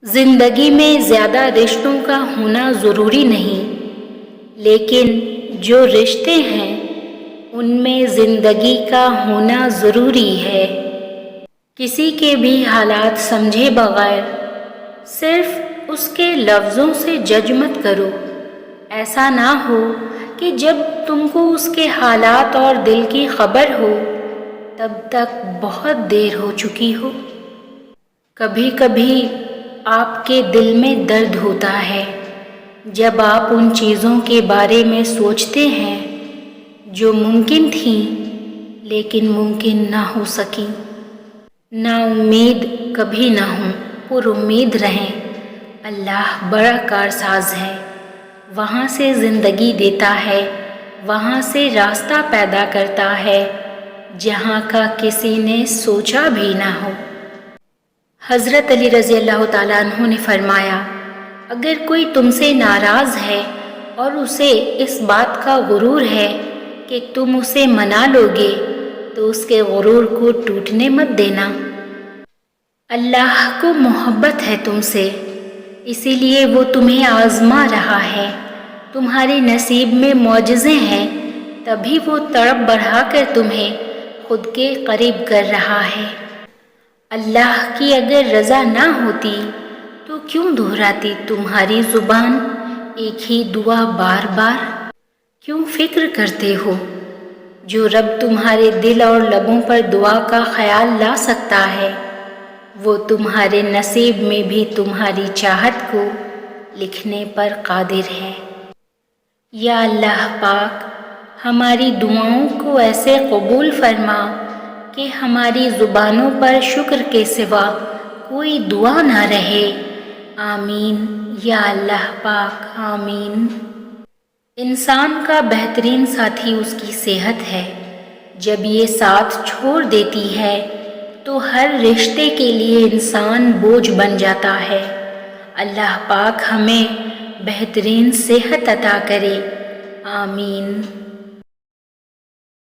زندگی میں زیادہ رشتوں کا ہونا ضروری نہیں، لیکن جو رشتے ہیں ان میں زندگی کا ہونا ضروری ہے۔ کسی کے بھی حالات سمجھے بغیر صرف اس کے لفظوں سے جج مت کرو۔ ایسا نہ ہو کہ جب تم کو اس کے حالات اور دل کی خبر ہو تب تک بہت دیر ہو چکی ہو۔ کبھی کبھی آپ کے دل میں درد ہوتا ہے جب آپ ان چیزوں کے بارے میں سوچتے ہیں جو ممکن تھیں لیکن ممکن نہ ہو سکیں۔ نا امید کبھی نہ ہوں، پر امید رہیں۔ اللہ بڑا کارساز ہے، وہاں سے زندگی دیتا ہے، وہاں سے راستہ پیدا کرتا ہے جہاں کا کسی نے سوچا بھی نہ ہو۔ حضرت علی رضی اللہ تعالیٰ عنہ نے فرمایا، اگر کوئی تم سے ناراض ہے اور اسے اس بات کا غرور ہے کہ تم اسے منا لو گے تو اس کے غرور کو ٹوٹنے مت دینا۔ اللہ کو محبت ہے تم سے، اسی لیے وہ تمہیں آزما رہا ہے۔ تمہارے نصیب میں معجزے ہیں، تبھی وہ تڑپ بڑھا کر تمہیں خود کے قریب کر رہا ہے۔ اللہ کی اگر رضا نہ ہوتی تو کیوں دہراتی تمہاری زبان ایک ہی دعا بار بار؟ کیوں فکر کرتے ہو؟ جو رب تمہارے دل اور لبوں پر دعا کا خیال لا سکتا ہے وہ تمہارے نصیب میں بھی تمہاری چاہت کو لکھنے پر قادر ہے۔ یا اللہ پاک، ہماری دعاؤں کو ایسے قبول فرما کہ ہماری زبانوں پر شکر کے سوا کوئی دعا نہ رہے۔ آمین یا اللہ پاک، آمین۔ انسان کا بہترین ساتھی اس کی صحت ہے۔ جب یہ ساتھ چھوڑ دیتی ہے تو ہر رشتے کے لیے انسان بوجھ بن جاتا ہے۔ اللہ پاک ہمیں بہترین صحت عطا کرے، آمین۔